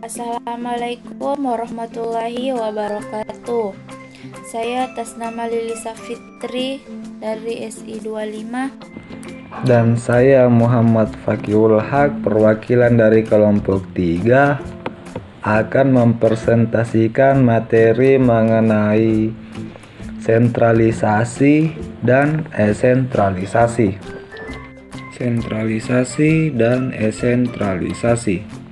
Assalamualaikum warahmatullahi wabarakatuh. Saya atas nama Lilisa Fitri dari SI 25. Dan saya Muhammad Fakihul Haq, perwakilan dari kelompok 3, akan mempresentasikan materi mengenai sentralisasi dan esentralisasi. Sentralisasi dan esentralisasi.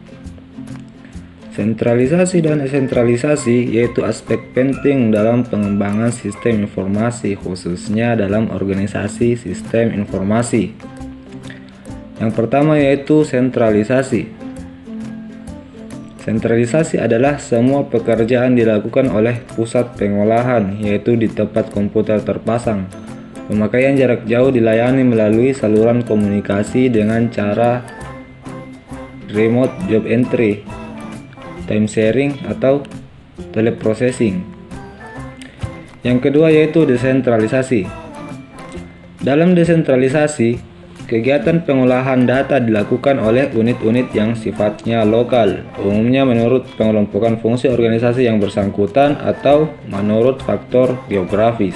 Sentralisasi dan esentralisasi yaitu aspek penting dalam pengembangan sistem informasi, khususnya dalam organisasi sistem informasi. Yang pertama yaitu sentralisasi. Sentralisasi adalah semua pekerjaan dilakukan oleh pusat pengolahan, yaitu di tempat komputer terpasang. Pemakaian jarak jauh dilayani melalui saluran komunikasi dengan cara remote job entry, time sharing, atau teleprocessing. Yang kedua yaitu desentralisasi. Dalam desentralisasi, kegiatan pengolahan data dilakukan oleh unit-unit yang sifatnya lokal, umumnya menurut pengelompokan fungsi organisasi yang bersangkutan atau menurut faktor geografis.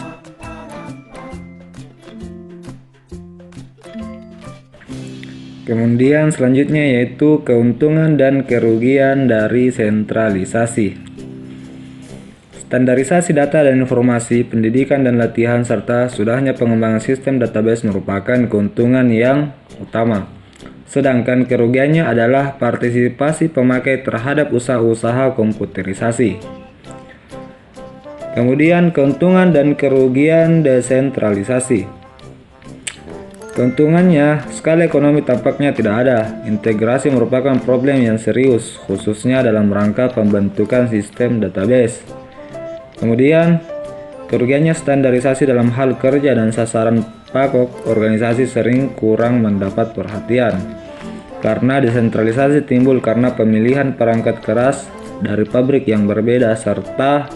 Kemudian selanjutnya yaitu keuntungan dan kerugian dari sentralisasi. Standarisasi data dan informasi, pendidikan dan latihan, serta sudahnya pengembangan sistem database merupakan keuntungan yang utama. Sedangkan kerugiannya adalah partisipasi pemakai terhadap usaha-usaha komputerisasi. Kemudian keuntungan dan kerugian desentralisasi. Keuntungannya, skala ekonomi tampaknya tidak ada. Integrasi merupakan problem yang serius, khususnya dalam rangka pembentukan sistem database. Kemudian, kerugiannya standarisasi dalam hal kerja dan sasaran pokok organisasi sering kurang mendapat perhatian. Karena desentralisasi timbul karena pemilihan perangkat keras dari pabrik yang berbeda serta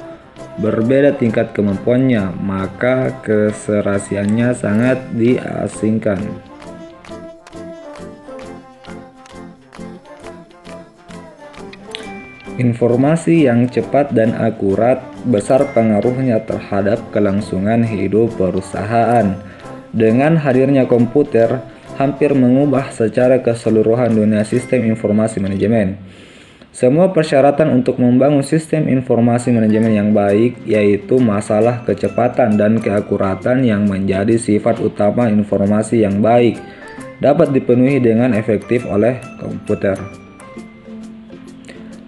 berbeda tingkat kemampuannya, maka keserasiannya sangat diasingkan. Informasi yang cepat dan akurat besar pengaruhnya terhadap kelangsungan hidup perusahaan. Dengan hadirnya komputer, hampir mengubah secara keseluruhan dunia sistem informasi manajemen. Semua persyaratan untuk membangun sistem informasi manajemen yang baik, yaitu masalah kecepatan dan keakuratan yang menjadi sifat utama informasi yang baik, dapat dipenuhi dengan efektif oleh komputer.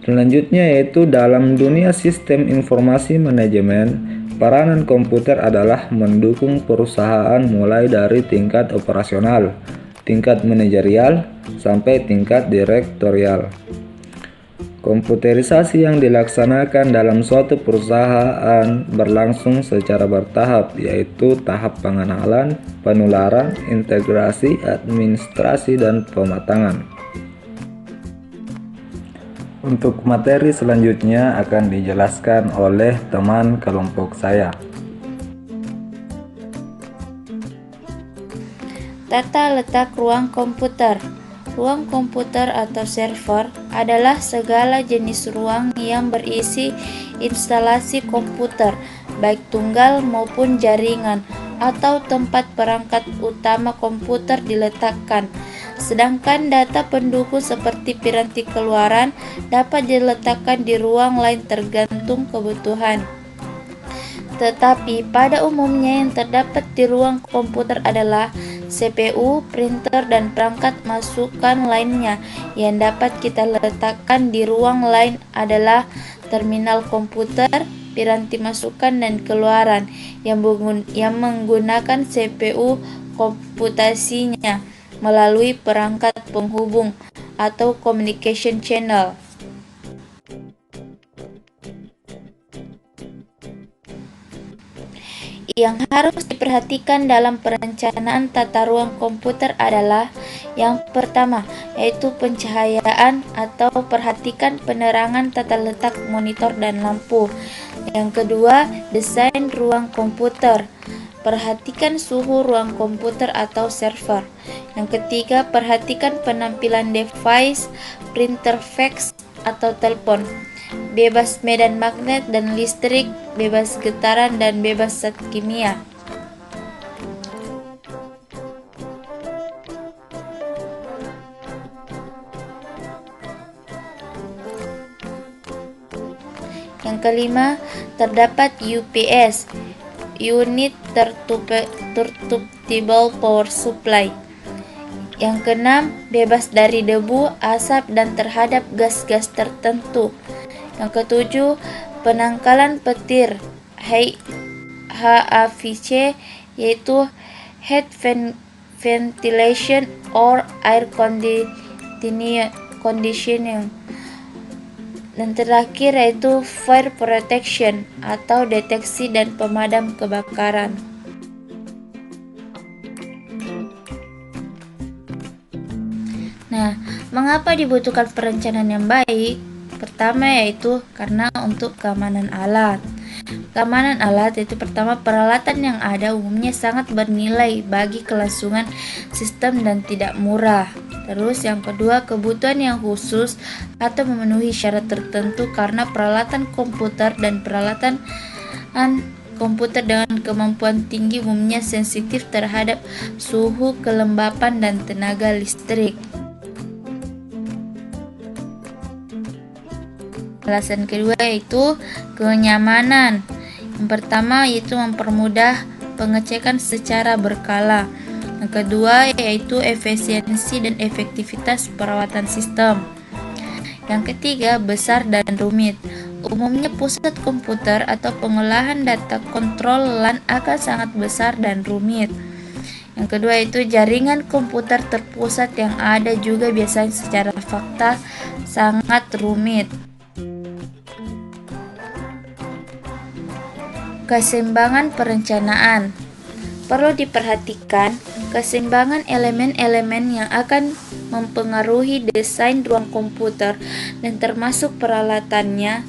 Selanjutnya yaitu dalam dunia sistem informasi manajemen, peranan komputer adalah mendukung perusahaan mulai dari tingkat operasional, tingkat manajerial, sampai tingkat direktorial. Komputerisasi yang dilaksanakan dalam suatu perusahaan berlangsung secara bertahap, yaitu tahap pengenalan, penularan, integrasi, administrasi, dan pematangan. Untuk materi selanjutnya akan dijelaskan oleh teman kelompok saya. Tata letak ruang komputer. Ruang komputer atau server adalah segala jenis ruang yang berisi instalasi komputer, baik tunggal maupun jaringan, atau tempat perangkat utama komputer diletakkan. Sedangkan data pendukung seperti piranti keluaran dapat diletakkan di ruang lain tergantung kebutuhan. Tetapi pada umumnya yang terdapat di ruang komputer adalah CPU, printer, dan perangkat masukan lainnya. Yang dapat kita letakkan di ruang lain adalah terminal komputer, piranti masukan dan keluaran yang menggunakan CPU komputasinya melalui perangkat penghubung atau communication channel. Yang harus diperhatikan dalam perencanaan tata ruang komputer adalah yang pertama, yaitu pencahayaan atau perhatikan penerangan tata letak monitor dan lampu. Yang kedua, desain ruang komputer. Perhatikan suhu ruang komputer atau server. Yang ketiga, perhatikan penampilan device, printer fax, atau telepon, bebas medan magnet dan listrik, bebas getaran dan bebas zat kimia. Yang kelima, terdapat UPS, Unit Interruptible Power Supply. Yang keenam, bebas dari debu, asap, dan terhadap gas-gas tertentu. Yang ketujuh, penangkalan petir HAVC, yaitu Heat Ventilation or Air Conditioning. Dan terakhir yaitu Fire Protection atau deteksi dan pemadam kebakaran. Nah, mengapa dibutuhkan perencanaan yang baik? Pertama yaitu karena untuk keamanan alat. Keamanan alat yaitu pertama, peralatan yang ada umumnya sangat bernilai bagi kelangsungan sistem dan tidak murah. Terus yang kedua, kebutuhan yang khusus atau memenuhi syarat tertentu karena peralatan komputer dan peralatan komputer dengan kemampuan tinggi umumnya sensitif terhadap suhu, kelembapan, dan tenaga listrik. Alasan kedua yaitu kenyamanan. Yang pertama yaitu mempermudah pengecekan secara berkala. Yang kedua yaitu efisiensi dan efektivitas perawatan sistem. Yang ketiga, besar dan rumit. Umumnya pusat komputer atau pengolahan data kontrol LAN akan sangat besar dan rumit. Yang kedua yaitu jaringan komputer terpusat yang ada juga biasanya secara fakta sangat rumit. Keseimbangan perencanaan. Perlu diperhatikan keseimbangan elemen-elemen yang akan mempengaruhi desain ruang komputer dan termasuk peralatannya,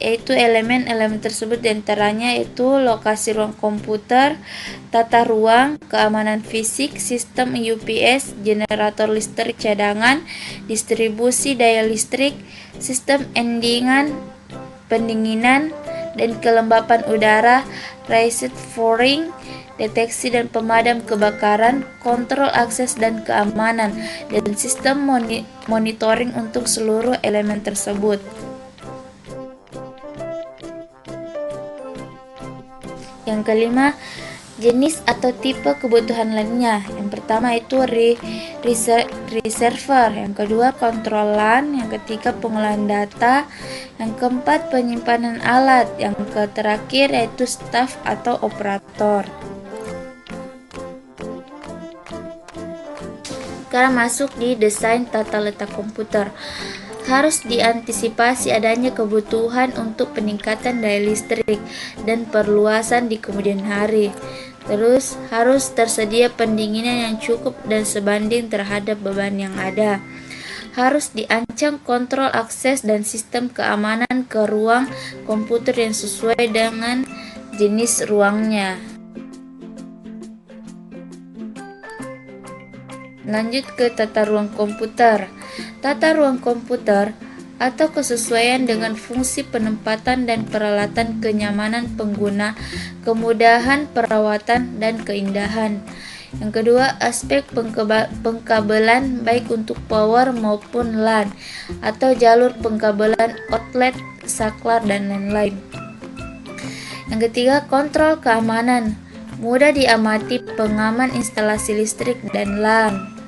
yaitu elemen-elemen tersebut diantaranya yaitu lokasi ruang komputer, tata ruang, keamanan fisik, sistem UPS, generator listrik cadangan, distribusi daya listrik, sistem pendinginan, dan kelembapan udara, reservoir, deteksi dan pemadam kebakaran, kontrol akses dan keamanan, dan sistem monitoring untuk seluruh elemen tersebut. Yang kelima, jenis atau tipe kebutuhan lainnya. Yang pertama itu reservoir, yang kedua kontrol LAN, yang ketiga pengolahan data, yang keempat penyimpanan alat, yang terakhir yaitu staf atau operator. Sekarang masuk di desain tata letak komputer. Harus diantisipasi adanya kebutuhan untuk peningkatan daya listrik dan perluasan di kemudian hari. Terus harus tersedia pendinginan yang cukup dan sebanding terhadap beban yang ada. Harus diancang kontrol akses dan sistem keamanan ke ruang komputer yang sesuai dengan jenis ruangnya. Lanjut ke tata ruang komputer. Tata ruang komputer atau kesesuaian dengan fungsi penempatan dan peralatan, kenyamanan pengguna, kemudahan perawatan, dan keindahan. Yang kedua, aspek pengkabelan baik untuk power maupun LAN atau jalur pengkabelan outlet, saklar, dan lain-lain. Yang ketiga, kontrol keamanan. Mudah diamati pengaman instalasi listrik dan LAN.